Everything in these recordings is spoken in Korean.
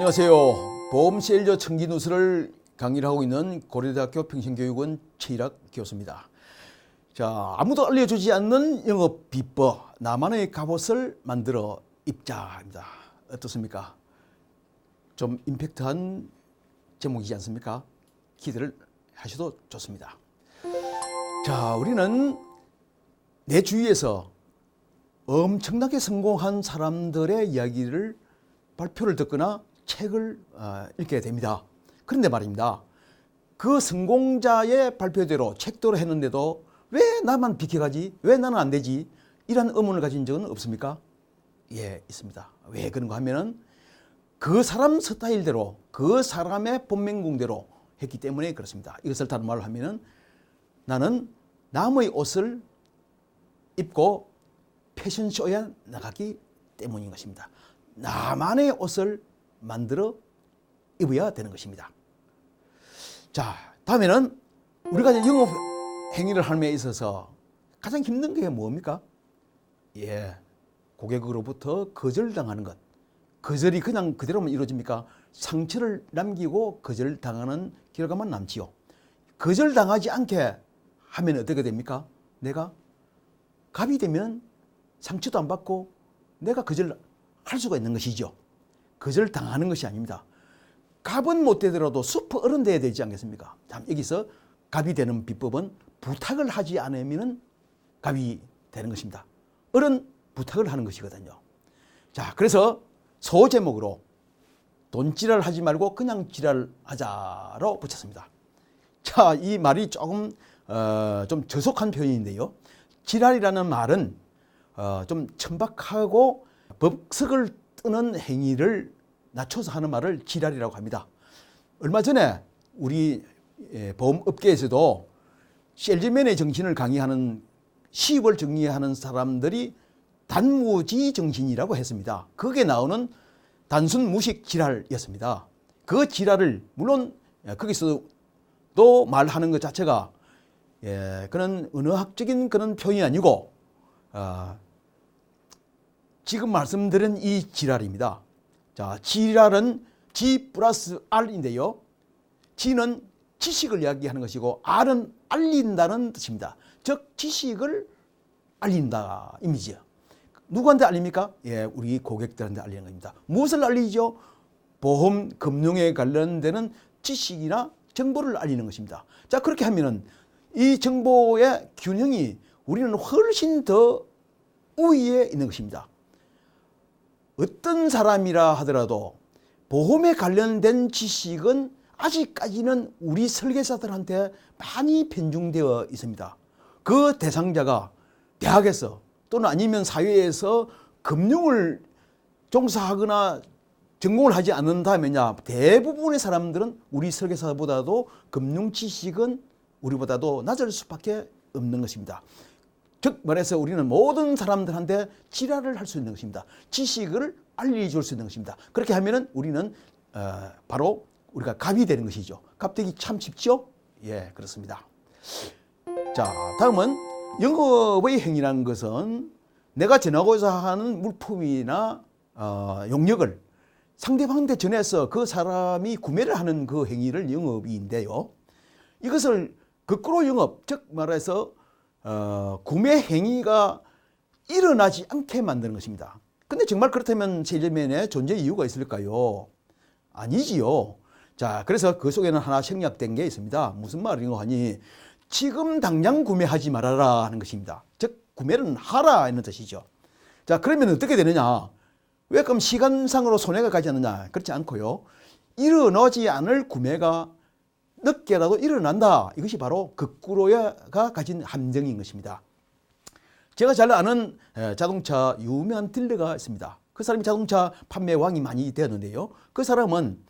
안녕하세요. 보험 세일즈 청기 누수를 강의를 하고 있는 고려대학교 평생교육원 최일학 교수입니다. 자, 아무도 알려주지 않는 영업 비법, 나만의 갑옷을 만들어 입자입니다. 어떻습니까? 좀 임팩트한 제목이지 않습니까? 기대를 하셔도 좋습니다. 자, 우리는 내 주위에서 엄청나게 성공한 사람들의 이야기를 발표를 듣거나 책을 읽게 됩니다. 그런데 말입니다. 그 성공자의 발표대로 책대로 했는데도 왜 나만 비켜가지? 왜 나는 안 되지? 이런 의문을 가진 적은 없습니까? 예, 있습니다. 왜 그런가 하면은 그 사람 스타일대로 그 사람의 본명공대로 했기 때문에 그렇습니다. 이것을 다른 말로 하면은 나는 남의 옷을 입고 패션쇼에 나가기 때문인 것입니다. 나만의 옷을 만들어 입어야 되는 것입니다. 자, 다음에는 우리가 영업 행위를 함에 있어서 가장 힘든 게 뭡니까? 예, 고객으로부터 거절당하는 것. 거절이 그냥 그대로만 이루어집니까? 상처를 남기고 거절당하는 결과만 남지요. 거절당하지 않게 하면 어떻게 됩니까? 내가 갑이 되면 상처도 안 받고 내가 거절할 수가 있는 것이죠. 거절당하는 것이 아닙니다. 갑은 못 되더라도 슈퍼 어른 돼야 되지 않겠습니까? 여기서 갑이 되는 비법은 부탁을 하지 않으면 갑이 되는 것입니다. 어른 부탁을 하는 것이거든요. 자, 그래서 소제목으로 돈지랄 하지 말고 그냥 지랄하자로 붙였습니다. 자, 이 말이 조금 좀 저속한 표현인데요. 지랄이라는 말은 좀 천박하고 법석을 뜨는 행위를 낮춰서 하는 말을 지랄이라고 합니다. 얼마 전에 우리 보험업계에서도 셀즈맨의 정신을 강의하는 시입을 정리하는 사람들이 단무지 정신이라고 했습니다. 거기에 나오는 단순 무식 지랄이었습니다. 그 지랄을 물론 거기서도 말하는 것 자체가 그런 언어학적인 그런 표현이 아니고 지금 말씀드린 이 지랄입니다. 자, 지랄은 G 플러스 R인데요. G는 지식을 이야기하는 것이고 R은 알린다는 뜻입니다. 즉 지식을 알린다 이미지요. 누구한테 알립니까? 예, 우리 고객들한테 알리는 겁니다. 무엇을 알리죠? 보험, 금융에 관련되는 지식이나 정보를 알리는 것입니다. 자, 그렇게 하면은 이 정보의 균형이 우리는 훨씬 더 우위에 있는 것입니다. 어떤 사람이라 하더라도 보험에 관련된 지식은 아직까지는 우리 설계사들한테 많이 편중되어 있습니다. 그 대상자가 대학에서 또는 아니면 사회에서 금융을 종사하거나 전공을 하지 않는다면야 대부분의 사람들은 우리 설계사보다도 금융 지식은 우리보다도 낮을 수밖에 없는 것입니다. 즉 말해서 우리는 모든 사람들한테 지랄을 할 수 있는 것입니다. 지식을 알려줄 수 있는 것입니다. 그렇게 하면은 우리는 바로 우리가 갑이 되는 것이죠. 갑 되기 참 쉽죠? 예, 그렇습니다. 자, 다음은 영업의 행위라는 것은 내가 전하고자 하는 물품이나 용역을 상대방한테 전해서 그 사람이 구매를 하는 그 행위를 영업인데요. 이것을 거꾸로 영업, 즉 말해서 구매 행위가 일어나지 않게 만드는 것입니다. 근데 정말 그렇다면 셀즈맨의 존재 이유가 있을까요? 아니지요. 자, 그래서 그 속에는 하나 생략된 게 있습니다. 무슨 말인가 하니 지금 당장 구매하지 말아라 하는 것입니다. 즉 구매는 하라 이런 뜻이죠. 자, 그러면 어떻게 되느냐? 왜 그럼 시간상으로 손해가 가지 않느냐? 그렇지 않고요. 일어나지 않을 구매가 늦게라도 일어난다. 이것이 바로 거꾸로가 가진 함정인 것입니다. 제가 잘 아는 자동차 유명한 딜러가 있습니다. 그 사람이 자동차 판매 왕이 많이 되었는데요. 그 사람은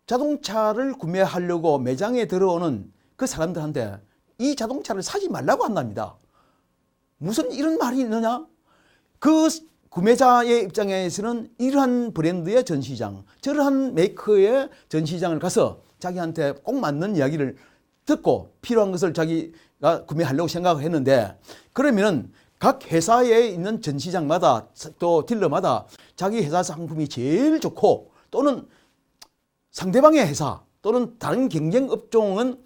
자동차를 구매하려고 매장에 들어오는 그 사람들한테 이 자동차를 사지 말라고 한답니다. 무슨 이런 말이 있느냐? 그 구매자의 입장에서는 이러한 브랜드의 전시장, 저러한 메이커의 전시장을 가서 자기한테 꼭 맞는 이야기를 듣고 필요한 것을 자기가 구매하려고 생각을 했는데, 그러면은 각 회사에 있는 전시장마다 또 딜러마다 자기 회사 상품이 제일 좋고 또는 상대방의 회사 또는 다른 경쟁 업종은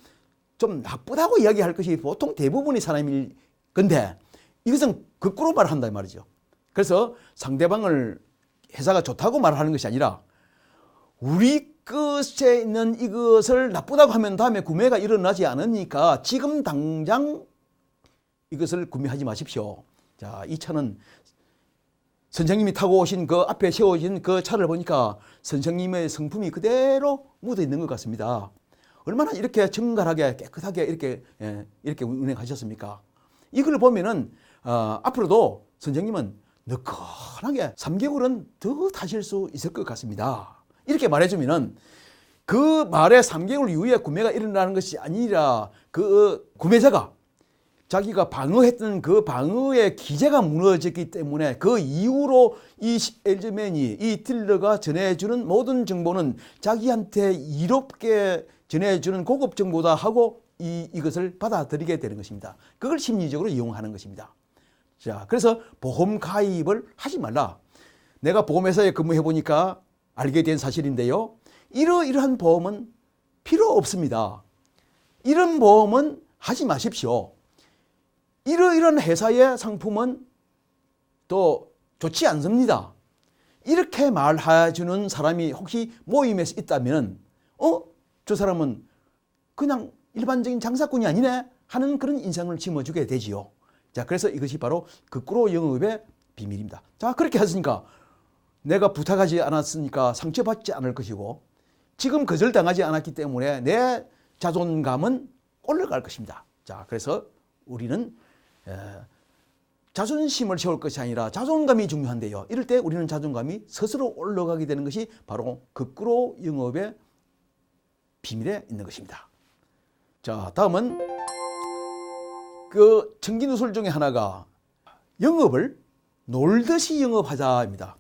좀 나쁘다고 이야기할 것이 보통 대부분의 사람일 건데 이것은 거꾸로 말한다 말이죠. 그래서 상대방을 회사가 좋다고 말하는 것이 아니라 우리 것에 있는 이것을 나쁘다고 하면 다음에 구매가 일어나지 않으니까 지금 당장 이것을 구매하지 마십시오. 자, 이 차는 선생님이 타고 오신 그 앞에 세워진 그 차를 보니까 선생님의 성품이 그대로 묻어 있는 것 같습니다. 얼마나 이렇게 정갈하게 깨끗하게 이렇게 운행하셨습니까? 이걸 보면은 앞으로도 선생님은 너끈하게 3개월은 더 타실 수 있을 것 같습니다. 이렇게 말해주면은 그 말에 3개월 이후에 구매가 일어나는 것이 아니라 그 구매자가 자기가 방어했던 그 방어의 기제가 무너졌기 때문에 그 이후로 이 세일즈맨이 이 딜러가 전해주는 모든 정보는 자기한테 이롭게 전해주는 고급 정보다 하고 이것을 받아들이게 되는 것입니다. 그걸 심리적으로 이용하는 것입니다. 자, 그래서 보험 가입을 하지 말라. 내가 보험회사에 근무해 보니까 알게 된 사실인데요. 이러이러한 보험은 필요 없습니다. 이런 보험은 하지 마십시오. 이러이러한 회사의 상품은 또 좋지 않습니다. 이렇게 말해주는 사람이 혹시 모임에서 있다면 저 사람은 그냥 일반적인 장사꾼이 아니네 하는 그런 인상을 심어주게 되지요. 자, 그래서 이것이 바로 거꾸로 영업의 비밀입니다. 자, 그렇게 했으니까 내가 부탁하지 않았으니까 상처받지 않을 것이고 지금 거절당하지 않았기 때문에 내 자존감은 올라갈 것입니다. 자, 그래서 우리는 자존심을 세울 것이 아니라 자존감이 중요한데요. 이럴 때 우리는 자존감이 스스로 올라가게 되는 것이 바로 거꾸로 영업의 비밀에 있는 것입니다. 자, 다음은 그 청기누설 중에 하나가 영업을 놀듯이 영업하자입니다.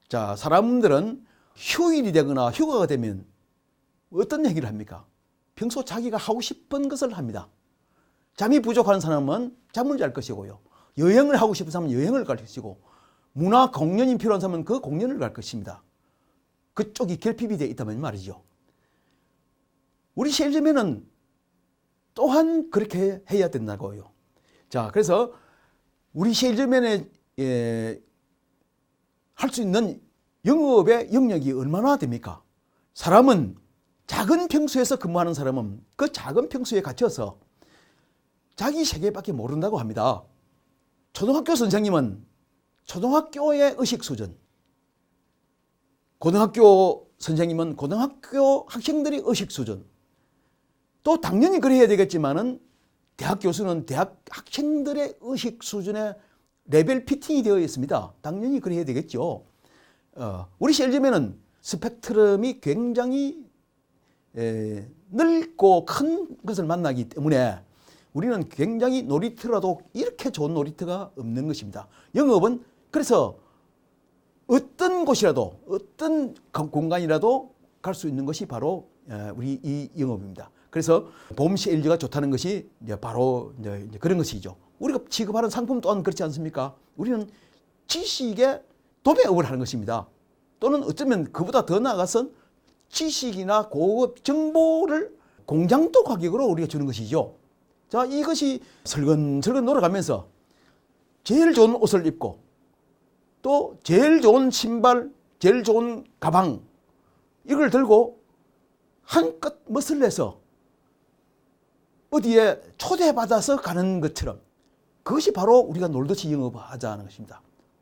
자, 사람들은 휴일이 되거나 휴가가 되면 어떤 얘기를 합니까? 평소 자기가 하고 싶은 것을 합니다. 잠이 부족한 사람은 잠을 잘 것이고요. 여행을 하고 싶은 사람은 여행을 갈 것이고 문화 공연이 필요한 사람은 그 공연을 갈 것입니다. 그쪽이 결핍이 되어 있다면 말이죠. 우리 세일즈맨은 또한 그렇게 해야 된다고요. 자, 그래서 우리 세일즈맨의 할 수 있는 영업의 영역이 얼마나 됩니까? 사람은 작은 평수에서 근무하는 사람은 그 작은 평수에 갇혀서 자기 세계밖에 모른다고 합니다. 초등학교 선생님은 초등학교의 의식 수준, 고등학교 선생님은 고등학교 학생들의 의식 수준, 또 당연히 그래야 되겠지만은 대학 교수는 대학 학생들의 의식 수준의 레벨 피팅이 되어 있습니다. 당연히 그래야 되겠죠. 우리 세일즈맨은 스펙트럼이 굉장히 넓고 큰 것을 만나기 때문에 우리는 굉장히 놀이터라도 이렇게 좋은 놀이터가 없는 것입니다. 영업은 그래서 어떤 곳이라도 어떤 공간이라도 갈 수 있는 것이 바로 우리 이 영업입니다. 그래서 보험 세일즈가 좋다는 것이 바로 그런 것이죠. 우리가 취급하는 상품 또한 그렇지 않습니까? 우리는 지식의 도매업을 하는 것입니다. 또는 어쩌면 그보다 더 나아가선 지식이나 고급 정보를 공장도 가격으로 우리가 주는 것이죠. 자, 이것이 설근설근 돌아가면서 제일 좋은 옷을 입고 또 제일 좋은 신발, 제일 좋은 가방 이걸 들고 한껏 멋을 내서 어디에 초대받아서 가는 것처럼 그것이 바로 우리가 놀듯이 영업하자는 것입니다.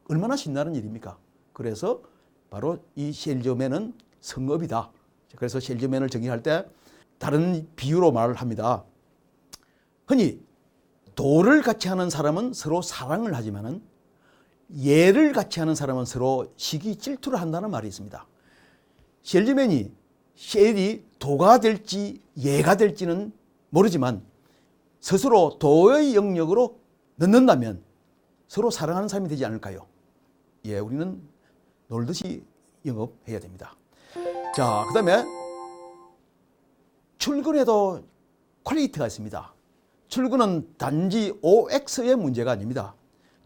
얼마나 신나는 일입니까? 그래서 바로 이 세일즈맨은 성업이다. 그래서 세일즈맨을 정의할 때 다른 비유로 말을 합니다. 흔히 도를 같이 하는 사람은 서로 사랑을 하지만은 예를 같이 하는 사람은 서로 시기 질투를 한다는 말이 있습니다. 세일즈맨이 세일이 도가 될지 예가 될지는 모르지만 스스로 도의 영역으로 넣는다면 서로 사랑하는 사람이 되지 않을까요? 예, 우리는 놀듯이 영업해야 됩니다. 자, 그 다음에 출근에도 퀄리티가 있습니다. 출근은 단지 OX의 문제가 아닙니다.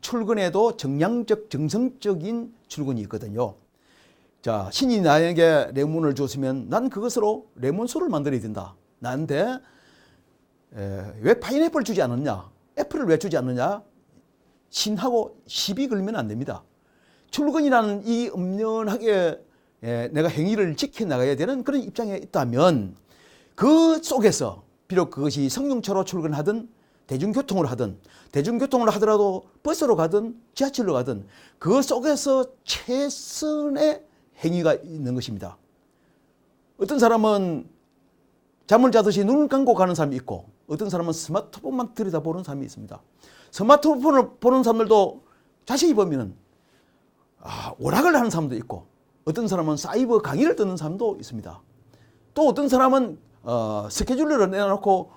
출근에도 정량적, 정성적인 출근이 있거든요. 자, 신이 나에게 레몬을 줬으면 난 그것으로 레몬수를 만들어야 된다. 나한테 왜 파인애플을 주지 않았냐? 애플을 왜 주지 않느냐? 신하고 시비 걸면 안 됩니다. 출근이라는 이 엄연하게 내가 행위를 지켜나가야 되는 그런 입장에 있다면 그 속에서 비록 그것이 성령차로 출근하든 대중교통을 하더라도 버스로 가든 지하철로 가든 그 속에서 최선의 행위가 있는 것입니다. 어떤 사람은 잠을 자듯이 눈을 감고 가는 사람이 있고 어떤 사람은 스마트폰만 들여다보는 사람이 있습니다. 스마트폰을 보는 사람들도 자세히 보면 오락을 하는 사람도 있고 어떤 사람은 사이버 강의를 듣는 사람도 있습니다. 또 어떤 사람은 스케줄을 내놓고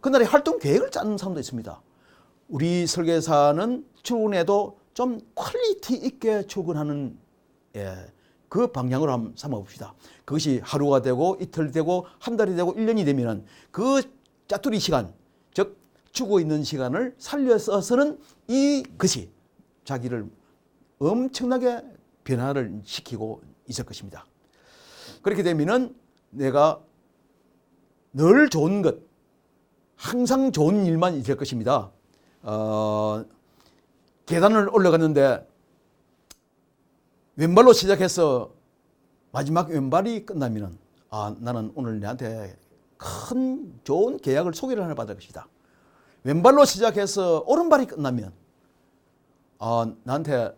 그날의 활동 계획을 짜는 사람도 있습니다. 우리 설계사는 출근해도 좀 퀄리티 있게 출근하는 그 방향으로 한번 삼아봅시다. 그것이 하루가 되고 이틀 되고 한 달이 되고 1년이 되면 그 짜투리 시간, 즉 주고 있는 시간을 살려서는 이것이 자기를 엄청나게 변화를 시키고 있을 것입니다. 그렇게 되면은 내가 늘 좋은 것, 항상 좋은 일만 있을 것입니다. 계단을 올라갔는데 왼발로 시작해서 마지막 왼발이 끝나면은 나는 오늘 내한테 큰 좋은 계약을 소개를 하나 받을 것이다. 왼발로 시작해서 오른발이 끝나면 나한테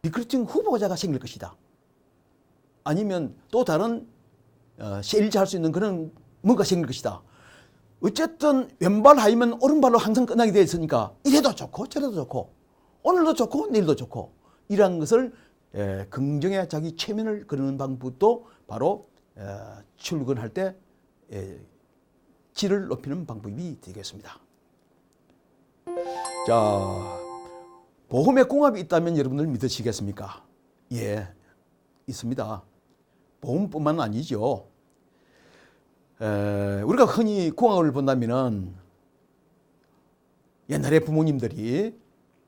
리크루팅 후보자가 생길 것이다. 아니면 또 다른 세일즈 할 수 있는 그런 뭔가 생길 것이다. 어쨌든 왼발 하이면 오른발로 항상 끝나게 되어 있으니까 이래도 좋고 저래도 좋고 오늘도 좋고 내일도 좋고 이러한 것을 긍정의 자기 체면을 그리는 방법도 바로 출근할 때 질을 높이는 방법이 되겠습니다. 자, 보험에 궁합이 있다면 여러분들 믿으시겠습니까? 예, 있습니다. 보험뿐만 아니죠. 우리가 흔히 궁합을 본다면은 옛날에 부모님들이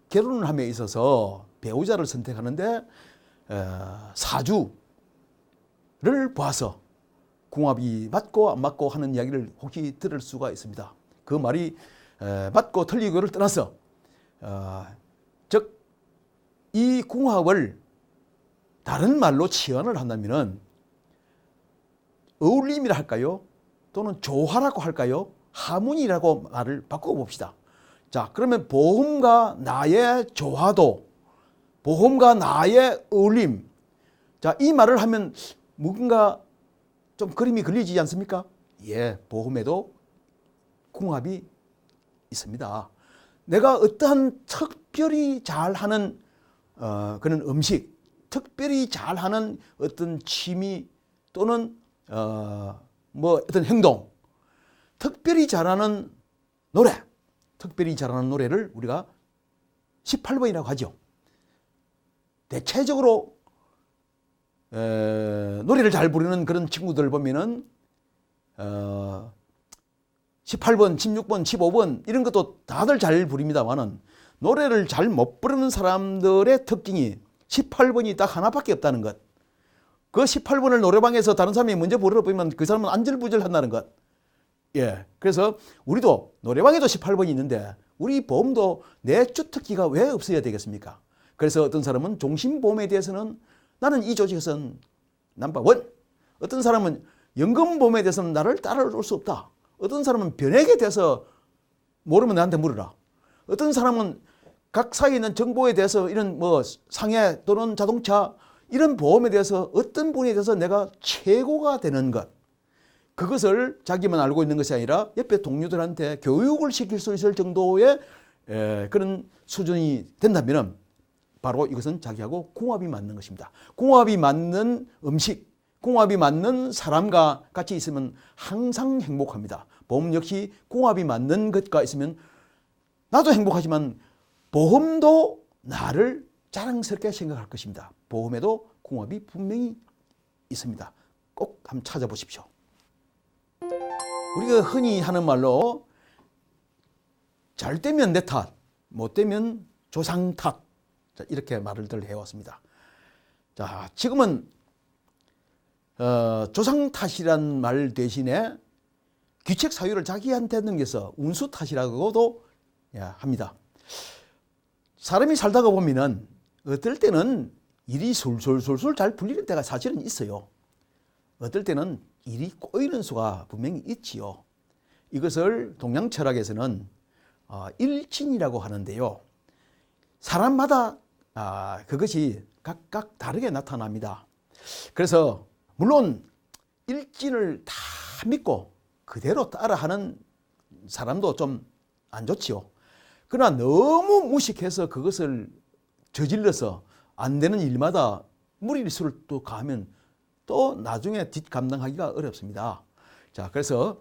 결혼을 함에 있어서 배우자를 선택하는데 사주를 봐서 궁합이 맞고 안 맞고 하는 이야기를 혹시 들을 수가 있습니다. 그 말이 맞고 틀리고를 떠나서 즉 이 궁합을 다른 말로 치환을 한다면은 어울림이라 할까요? 또는 조화라고 할까요? 하모니라고 말을 바꾸어 봅시다. 자, 그러면 보험과 나의 조화도, 보험과 나의 어울림. 자, 이 말을 하면 뭔가 좀 그림이 그려지지 않습니까? 예, 보험에도 궁합이 있습니다. 내가 어떠한 특별히 잘하는 그런 음식, 특별히 잘하는 어떤 취미 또는 어떤 행동, 특별히 잘하는 노래, 특별히 잘하는 노래를 우리가 18번이라고 하죠. 대체적으로 노래를 잘 부르는 그런 친구들 보면은 18번, 16번, 15번 이런 것도 다들 잘 부릅니다만은 노래를 잘 못 부르는 사람들의 특징이 18번이 딱 하나밖에 없다는 것. 그 18번을 노래방에서 다른 사람이 먼저 부르러 보면 그 사람은 안절부절 한다는 것. 예. 그래서 우리도 노래방에도 18번이 있는데 우리 보험도 내 주특기가 왜 없어야 되겠습니까? 그래서 어떤 사람은 종신보험에 대해서는 나는 이 조직에서는 넘버원. 어떤 사람은 연금보험에 대해서는 나를 따라올 수 없다. 어떤 사람은 변액에 대해서 모르면 나한테 물어라. 어떤 사람은 각 사이에 있는 정보에 대해서 이런 상해 또는 자동차 이런 보험에 대해서 어떤 분에 대해서 내가 최고가 되는 것. 그것을 자기만 알고 있는 것이 아니라 옆에 동료들한테 교육을 시킬 수 있을 정도의 그런 수준이 된다면 바로 이것은 자기하고 궁합이 맞는 것입니다. 궁합이 맞는 음식, 궁합이 맞는 사람과 같이 있으면 항상 행복합니다. 보험 역시 궁합이 맞는 것과 있으면 나도 행복하지만 보험도 나를 자랑스럽게 생각할 것입니다. 보험에도 궁합이 분명히 있습니다. 꼭 한번 찾아보십시오. 우리가 흔히 하는 말로 잘 되면 내 탓, 못 되면 조상 탓 이렇게 말을 늘 해왔습니다. 자, 지금은 조상 탓이란 말 대신에 귀책 사유를 자기한테 넘겨서 운수 탓이라고도 합니다. 사람이 살다가 보면은 어떨 때는 일이 솔솔솔솔 잘 풀리는 때가 사실은 있어요. 어떨 때는 일이 꼬이는 수가 분명히 있지요. 이것을 동양 철학에서는 일진이라고 하는데요. 사람마다 그것이 각각 다르게 나타납니다. 그래서 물론 일진을 다 믿고 그대로 따라하는 사람도 좀 안 좋지요. 그러나 너무 무식해서 그것을 저질러서 안 되는 일마다 무리수를 또 가하면 또 나중에 뒷감당하기가 어렵습니다. 자, 그래서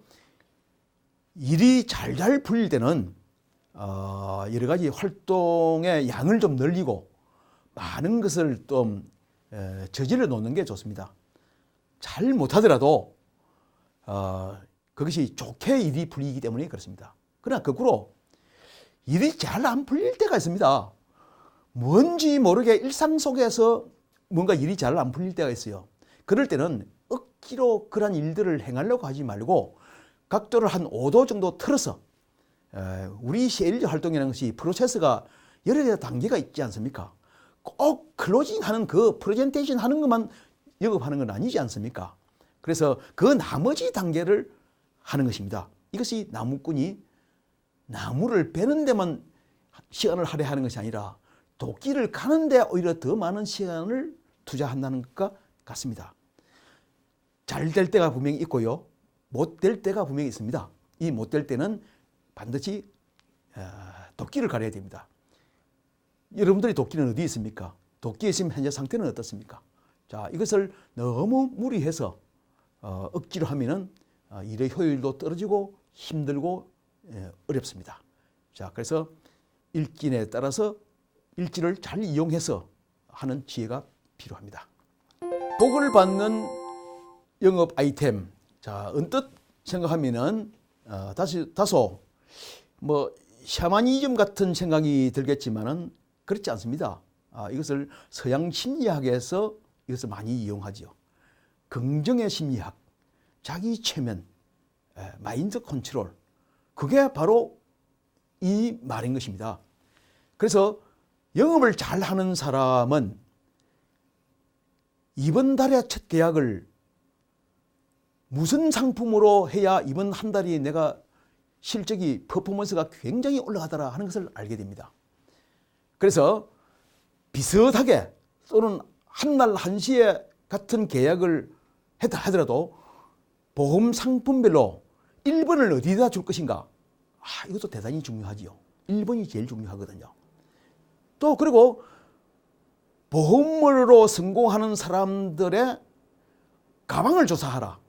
일이 잘 풀릴 때는 여러 가지 활동의 양을 좀 늘리고 많은 것을 좀 저질러 놓는 게 좋습니다. 잘 못하더라도 그것이 좋게 일이 풀리기 때문에 그렇습니다. 그러나 거꾸로 일이 잘 안 풀릴 때가 있습니다. 뭔지 모르게 일상 속에서 뭔가 일이 잘 안 풀릴 때가 있어요. 그럴 때는 억지로 그런 일들을 행하려고 하지 말고 각도를 한 5도 정도 틀어서 우리 세일 활동이라는 것이 프로세스가 여러 가지 단계가 있지 않습니까? 꼭 클로징하는 그 프레젠테이션 하는 것만 영업하는 건 아니지 않습니까? 그래서 그 나머지 단계를 하는 것입니다. 이것이 나무꾼이 나무를 베는 데만 시간을 할애하는 것이 아니라 도끼를 가는 데 오히려 더 많은 시간을 투자한다는 것과 같습니다. 잘 될 때가 분명히 있고요. 못 될 때가 분명히 있습니다. 이 못 될 때는 반드시 도끼를 가려야 됩니다. 여러분들이 도끼는 어디 있습니까? 도끼에 있으면 현재 상태는 어떻습니까? 자, 이것을 너무 무리해서 억지로 하면은 일의 효율도 떨어지고 힘들고 어렵습니다. 자, 그래서 일진에 따라서 일진을 잘 이용해서 하는 지혜가 필요합니다. 복을 받는 영업 아이템. 자, 언뜻 생각하면은 다소 뭐 샤머니즘 같은 생각이 들겠지만은 그렇지 않습니다. 이것을 서양 심리학에서 이것을 많이 이용하죠. 긍정의 심리학, 자기 최면, 마인드 컨트롤. 그게 바로 이 말인 것입니다. 그래서 영업을 잘하는 사람은 이번 달에 첫 계약을 무슨 상품으로 해야 이번 한 달이 내가 실적이 퍼포먼스가 굉장히 올라가더라 하는 것을 알게 됩니다. 그래서 비슷하게 또는 한날 한시에 같은 계약을 했다 하더라도 보험 상품별로 1번을 어디다 줄 것인가? 이것도 대단히 중요하지요. 1번이 제일 중요하거든요. 또 그리고 보험으로 성공하는 사람들의 가방을 조사하라.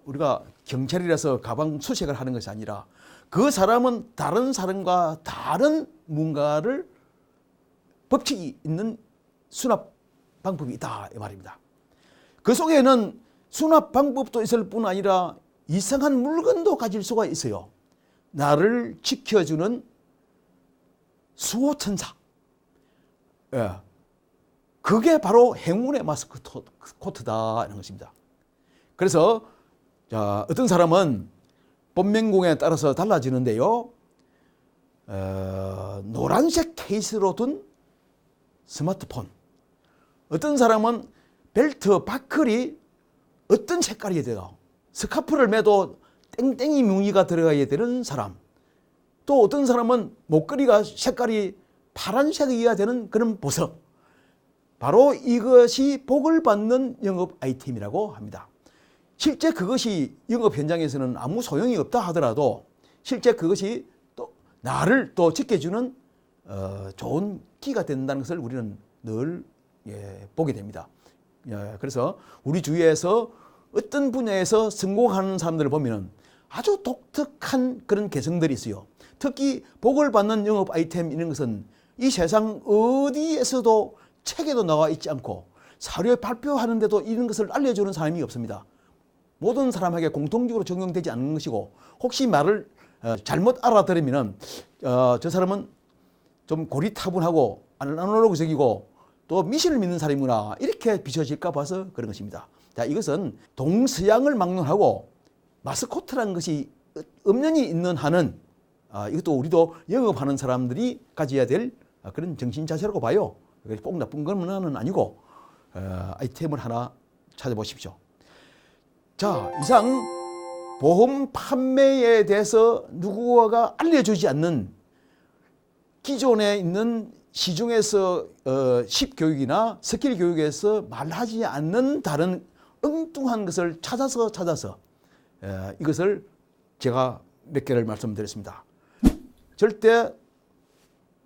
우리가 경찰이라서 가방 수색을 하는 것이 아니라 그 사람은 다른 사람과 다른 뭔가를 법칙이 있는 수납 방법이 있다 이 말입니다. 그 속에는 수납 방법도 있을 뿐 아니라 이상한 물건도 가질 수가 있어요. 나를 지켜주는 수호천사. 그게 바로 행운의 마스코트다 이런 것입니다. 그래서 어떤 사람은 본명공에 따라서 달라지는데요. 노란색 케이스로 둔 스마트폰. 어떤 사람은 벨트 바클이 어떤 색깔이 돼요. 스카프를 매도 땡땡이 무늬가 들어가야 되는 사람. 또 어떤 사람은 목걸이가 색깔이 파란색이어야 되는 그런 보석. 바로 이것이 복을 받는 영업 아이템이라고 합니다. 실제 그것이 영업 현장에서는 아무 소용이 없다 하더라도 실제 그것이 또 나를 또 지켜주는 좋은 기가 된다는 것을 우리는 늘 보게 됩니다. 그래서 우리 주위에서 어떤 분야에서 성공하는 사람들을 보면 아주 독특한 그런 개성들이 있어요. 특히 복을 받는 영업 아이템 이런 것은 이 세상 어디에서도 책에도 나와 있지 않고 사료에 발표하는데도 이런 것을 알려주는 사람이 없습니다. 모든 사람에게 공통적으로 적용되지 않는 것이고 혹시 말을 잘못 알아들으면 저 사람은 좀 고리타분하고 아날로그적이고 또 미신을 믿는 사람이구나 이렇게 비춰질까 봐서 그런 것입니다. 자, 이것은 동서양을 막론하고 마스코트라는 것이 엄연히 있는 한은 이것도 우리도 영업하는 사람들이 가져야 될 그런 정신 자세라고 봐요. 꼭 나쁜 것은 아니고 아이템을 하나 찾아보십시오. 자, 이상 보험 판매에 대해서 누구가 알려주지 않는 기존에 있는 시중에서 십교육이나 스킬 교육에서 말하지 않는 다른 엉뚱한 것을 찾아서 이것을 제가 몇 개를 말씀드렸습니다. 절대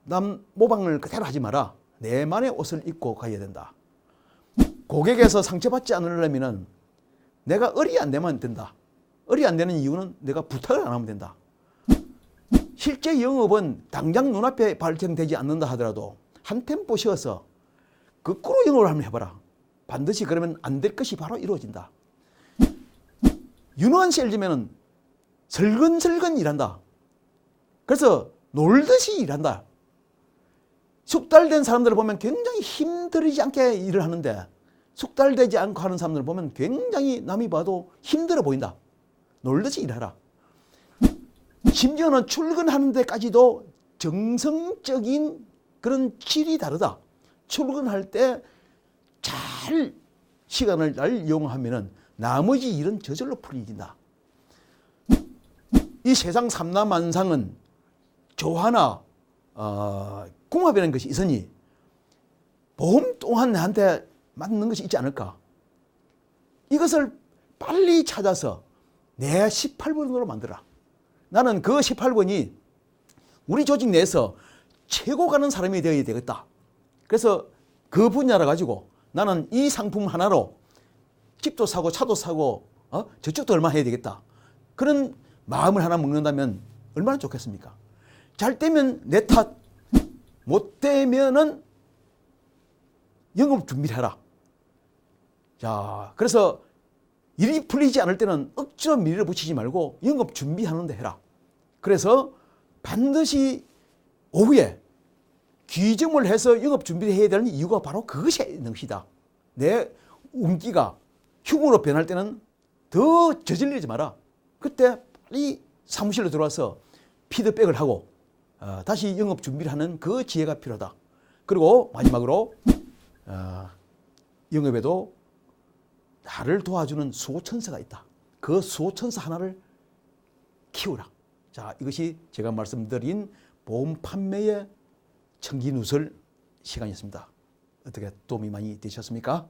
남 모방을 그대로 하지 마라. 내만의 옷을 입고 가야 된다. 고객에서 상처받지 않으려면 내가 을이 안 되면 된다. 을이 안 되는 이유는 내가 부탁을 안 하면 된다. 실제 영업은 당장 눈앞에 발생되지 않는다 하더라도 한 템포 쉬어서 거꾸로 영업을 한번 해봐라. 반드시 그러면 안 될 것이 바로 이루어진다. 유능한 세일즈맨은 설근설근 일한다. 그래서 놀듯이 일한다. 숙달된 사람들을 보면 굉장히 힘들지 않게 일을 하는데 숙달되지 않고 하는 사람들을 보면 굉장히 남이 봐도 힘들어 보인다. 놀듯이 일하라. 심지어는 출근하는 데까지도 정성적인 그런 질이 다르다. 출근할 때 잘 시간을 잘 이용하면 나머지 일은 저절로 풀리진다. 이 세상 삼라만상은 조화나 궁합이라는 것이 있으니 보험 또한 나한테 맞는 것이 있지 않을까. 이것을 빨리 찾아서 내 18번으로 만들어라. 나는 그 18번이 우리 조직 내에서 최고 가는 사람이 되어야 되겠다. 그래서 그 분야를 가지고 나는 이 상품 하나로 집도 사고 차도 사고 저축도 얼마 해야 되겠다. 그런 마음을 하나 먹는다면 얼마나 좋겠습니까? 잘 되면 내 탓, 못 되면은 영업 준비를 해라. 자, 그래서 일이 풀리지 않을 때는 억지로 미리를 붙이지 말고 영업 준비하는 데 해라. 그래서 반드시 오후에 귀점을 해서 영업 준비를 해야 되는 이유가 바로 그것이 있는 것이다. 내 운기가 흉으로 변할 때는 더 저질리지 마라. 그때 빨리 사무실로 들어와서 피드백을 하고 다시 영업 준비를 하는 그 지혜가 필요하다. 그리고 마지막으로 영업에도 나를 도와주는 수호천사가 있다. 그 수호천사 하나를 키우라. 자, 이것이 제가 말씀드린 보험 판매의 청기누설 시간이었습니다. 어떻게 도움이 많이 되셨습니까?